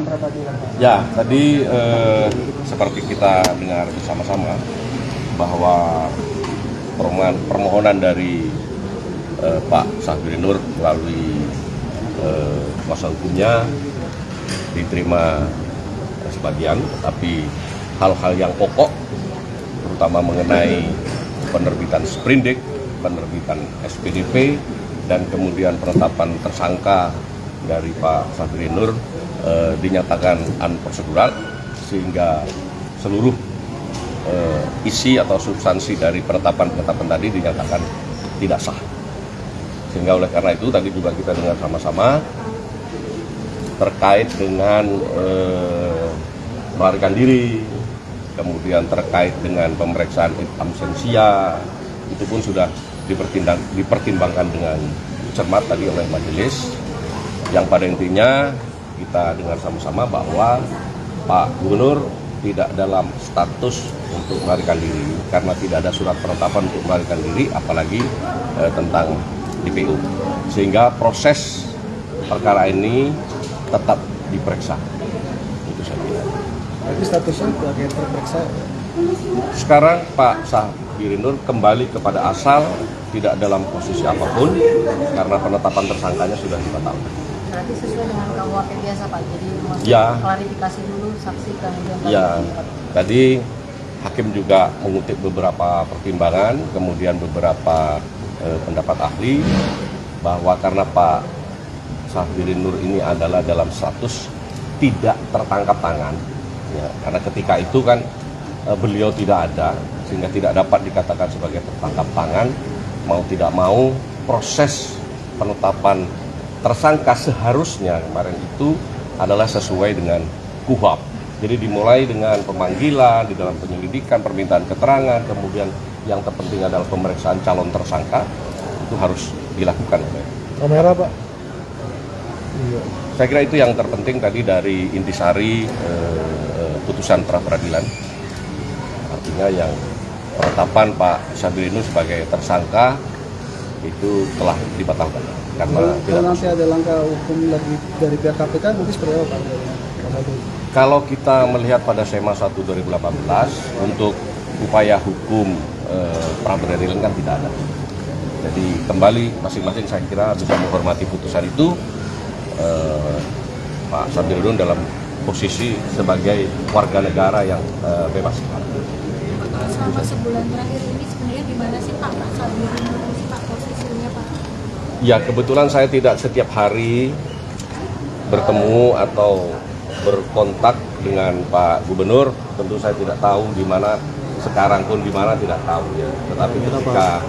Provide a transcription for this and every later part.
penetapan pra peradilan? Ya, tadi seperti kita dengar bersama-sama bahwa permohonan dari Pak Syahbiri Nur melalui kuasa hukumnya diterima sebagian, tapi hal-hal yang pokok, terutama mengenai penerbitan sprindik, penerbitan SPDP, dan kemudian penetapan tersangka dari Pak Syahbiri Nur dinyatakan unprocedural, sehingga seluruh isi atau substansi dari penetapan tadi dinyatakan tidak sah. Sehingga oleh karena itu tadi juga kita dengar sama-sama terkait dengan melarikan diri, kemudian terkait dengan pemeriksaan absensia, itu pun sudah dipertimbangkan dengan cermat tadi oleh majelis, yang pada intinya kita dengar sama-sama bahwa Pak Gubernur tidak dalam status untuk melarikan diri karena tidak ada surat penetapan untuk melarikan diri, apalagi tentang DPO, sehingga proses perkara ini tetap diperiksa. Itu saja. Tapi statusnya sebagai terperiksa. Sekarang Pak Syahbiri Nur kembali kepada asal, tidak dalam posisi apapun karena penetapan tersangkanya sudah dibatalkan. Berarti sesuai dengan KUHP biasa Pak, jadi ya, klarifikasi dulu saksi kemudian ya, tadi hakim juga mengutip beberapa pertimbangan, kemudian beberapa pendapat ahli, bahwa karena Pak Syahbiri Nur ini adalah dalam status tidak tertangkap tangan, ya, karena ketika itu kan beliau tidak ada, sehingga tidak dapat dikatakan sebagai tertangkap tangan. Mau tidak mau proses penetapan tersangka seharusnya kemarin itu adalah sesuai dengan KUHP. Jadi dimulai dengan pemanggilan, di dalam penyelidikan, permintaan keterangan, kemudian yang terpenting adalah pemeriksaan calon tersangka, itu harus dilakukan. Kamera Pak. Iya. Saya kira itu yang terpenting tadi dari intisari putusan pra peradilan. Artinya yang penetapan Pak Syahbiri Nur sebagai tersangka itu telah dibatalkan karena kalau nanti ada langkah hukum lagi dari pihak KPK, nanti seperti apa Pak? Kalau kita melihat pada SEMA 1 2018 untuk upaya hukum pra peradilan kan tidak ada. Jadi kembali masing-masing saya kira bisa menghormati putusan itu. Pak Syahbiri Nur dalam posisi sebagai warga negara yang bebas. Selama sebulan terakhir ini sebenarnya di mana sih Pak Syahbiri Nur ini Pak posisinya Pak? Ya, kebetulan saya tidak setiap hari bertemu atau berkontak dengan Pak Gubernur. Tentu saya tidak tahu di mana, sekarang pun di mana tidak tahu ya. Tetapi ketika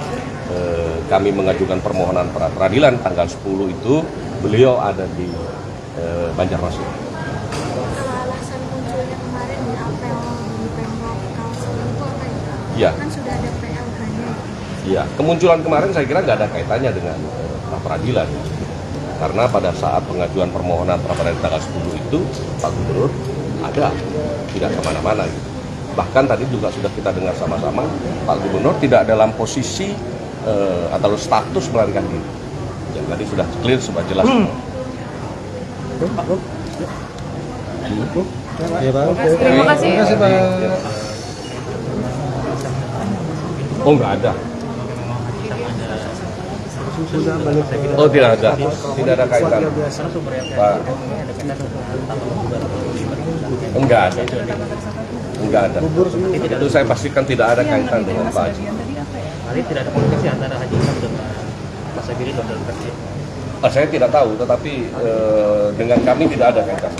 kami mengajukan permohonan pra peradilan tanggal 10 itu, beliau ada di Banjarmasin. Kalau alasan munculnya kemarin di apel di Pemprov Kalsel itu apa ya? Ya. Kan sudah ada PLH-nya. Ya, kemunculan kemarin saya kira nggak ada kaitannya dengan pra peradilan. Karena pada saat pengajuan permohonan pra peradilan tanggal 10 itu, Pak Gubernur ada, tidak kemana-mana. Gitu. Bahkan tadi juga sudah kita dengar sama-sama, Pak Gubernur tidak dalam posisi atau status melarikan diri. Ya, tadi sudah clear, sudah jelas. Ya, Pak. Terima kasih. Terima kasih Pak. Oh, nggak ada. Oh, tidak ada. Tidak ada kaitan. Pak. Enggak ada. Enggak ada. Itu saya pastikan tidak ada kaitan dengan Pak Haji. Hari tidak ada komunikasi antara Haji Imam dan Pak Syahbiri Nur dalam presiden. Saya tidak tahu, tetapi dengan kami tidak ada kaitan.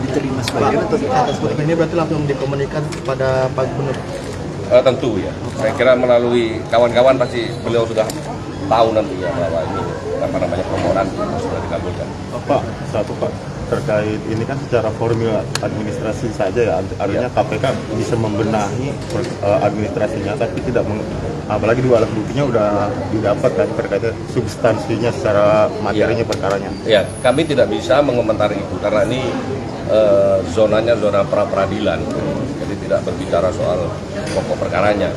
Diterima sebagian atau atas ini berarti langsung dikomunikasikan kepada Pak Gubernur? Tentu ya. Saya kira melalui kawan-kawan pasti beliau sudah tahu nanti ya bahwa ini permohonan sudah dikabulkan. Pak, Pak, terkait ini kan secara formil administrasi saja ya, artinya KPK bisa membenahi administrasinya, tapi tidak apalagi dua alat buktinya udah didapat kan terkait substansinya secara materinya perkaranya. Ya, kami tidak bisa mengomentari itu karena ini zonanya zona pra peradilan, jadi tidak berbicara soal pokok perkaranya.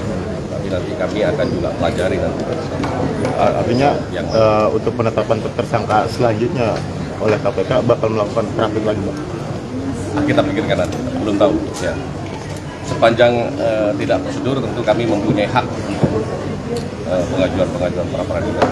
Tapi nanti kami akan juga pelajari nanti. Artinya untuk penetapan tersangka selanjutnya oleh KPK bakal melakukan praktik lagi, Pak? kita pikirkan nanti, belum tahu ya. Sepanjang tidak prosedur tentu kami mempunyai hak untuk pengajuan pra peradilan.